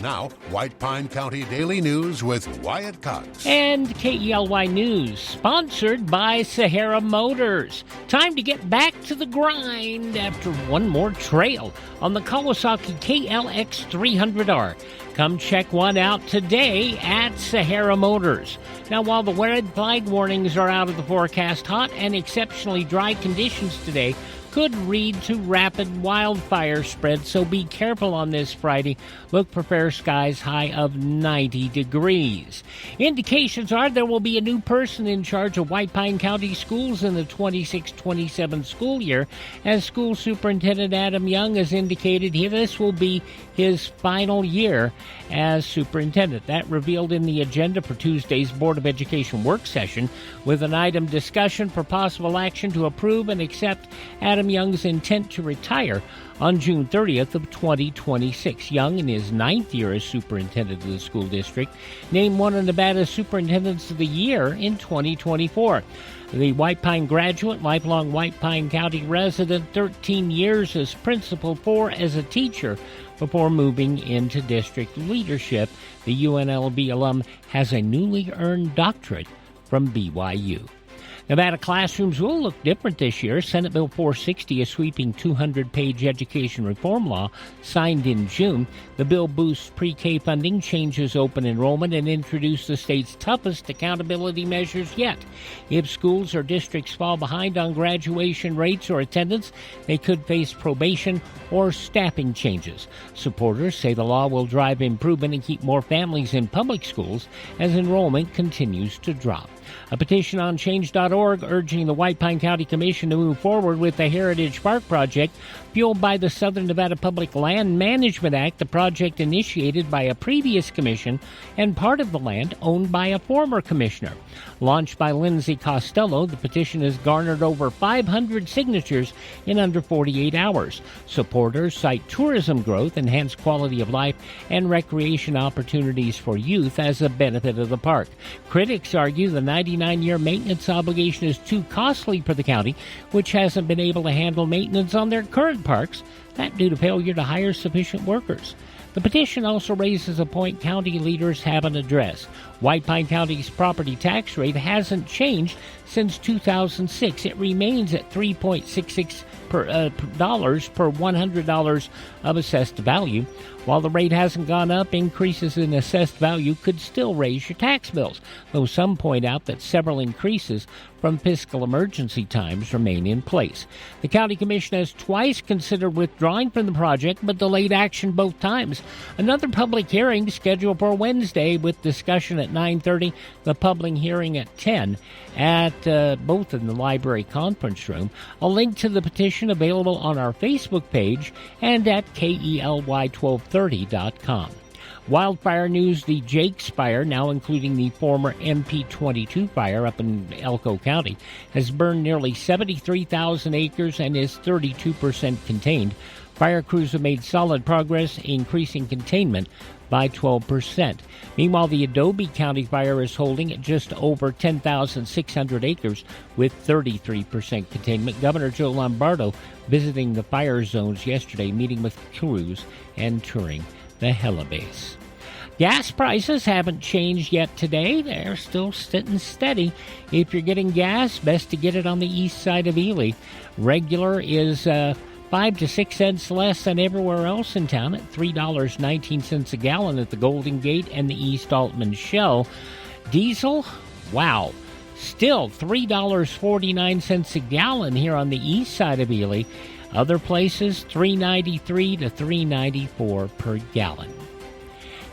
Now, White Pine County Daily News with Wyatt Cox. And KELY News, sponsored by Sahara Motors. Time to get back to the grind after one more trail on the Kawasaki KLX 300R. Come check one out today at Sahara Motors. Now, while the red flag warnings are out of the forecast, hot and exceptionally dry conditions today could lead to rapid wildfire spread, so be careful on this Friday. Look for fair skies, high of 90 degrees. Indications are there will be a new person in charge of White Pine County schools in the 26-27 school year, as School Superintendent Adam Young has indicated this will be his final year as superintendent. That revealed in the agenda for Tuesday's Board of Education work session, with an item discussion for possible action to approve and accept Adam Young's intent to retire on June 30th of 2026. Young, in his 9th year as superintendent of the school district, named one of Nevada's Superintendents of the Year in 2024. The White Pine graduate, lifelong White Pine County resident, 13 years as principal, 4 as a teacher, before moving into district leadership. The UNLV alum has a newly earned doctorate from BYU. Nevada classrooms will look different this year. Senate Bill 460, a sweeping 200-page education reform law, signed in June. The bill boosts pre-K funding, changes open enrollment, and introduces the state's toughest accountability measures yet. If schools or districts fall behind on graduation rates or attendance, they could face probation or staffing changes. Supporters say the law will drive improvement and keep more families in public schools as enrollment continues to drop. A petition on Change.org urging the White Pine County Commission to move forward with the Heritage Park project, fueled by the Southern Nevada Public Land Management Act, the project initiated by a previous commission and part of the land owned by a former commissioner. Launched by Lindsay Costello, the petition has garnered over 500 signatures in under 48 hours. Supporters cite tourism growth, enhanced quality of life, and recreation opportunities for youth as a benefit of the park. Critics argue the 99-year maintenance obligation is too costly for the county, which hasn't been able to handle maintenance on their current parks, that due to failure to hire sufficient workers. The petition also raises a point county leaders haven't addressed. White Pine County's property tax rate hasn't changed since 2006. It remains at $3.66 per $100 of assessed value. While the rate hasn't gone up, increases in assessed value could still raise your tax bills, though some point out that several increases from fiscal emergency times remain in place. The County Commission has twice considered withdrawing from the project, but delayed action both times. Another public hearing scheduled for Wednesday, with discussion at 9:30, the public hearing at 10 at both in the library conference room. A link to the petition available on our Facebook page and at KELY1230.com. Wildfire news: the Jakes Fire, now including the former MP22 fire up in Elko County, has burned nearly 73,000 acres and is 32% contained. Fire crews have made solid progress, increasing containment by 12%. Meanwhile, the Adobe County fire is holding at just over 10,600 acres with 33% containment. Governor Joe Lombardo visiting the fire zones yesterday, meeting with crews and touring the helibase. Gas prices haven't changed yet today. They're still sitting steady. If you're getting gas, best to get it on the east side of Ely. Regular is 5 to 6 cents less than everywhere else in town at $3.19 a gallon at the Golden Gate and the East Altman Shell. Diesel, wow, still $3.49 a gallon here on the east side of Ely. Other places, $3.93 to $3.94 per gallon.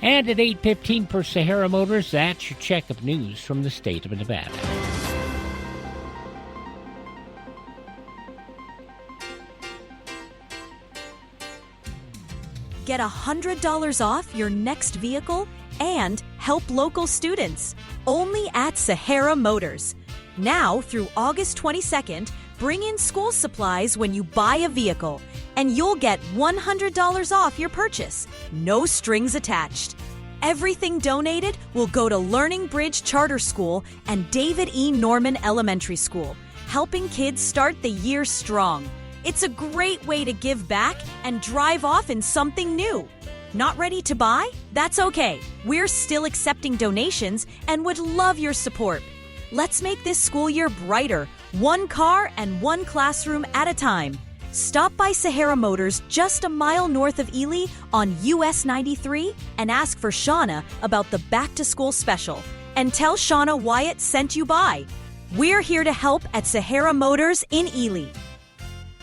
And at 8:15 for Sahara Motors, that's your check of news from the state of Nevada. Get $100 off your next vehicle and help local students. Only at Sahara Motors. Now through August 22nd, bring in school supplies when you buy a vehicle, and you'll get $100 off your purchase. No strings attached. Everything donated will go to Learning Bridge Charter School and David E. Norman Elementary School, helping kids start the year strong. It's a great way to give back and drive off in something new. Not ready to buy? That's okay. We're still accepting donations and would love your support. Let's make this school year brighter, one car and one classroom at a time. Stop by Sahara Motors just a mile north of Ely on US 93 and ask for Shauna about the back-to-school special. And tell Shauna Wyatt sent you by. We're here to help at Sahara Motors in Ely.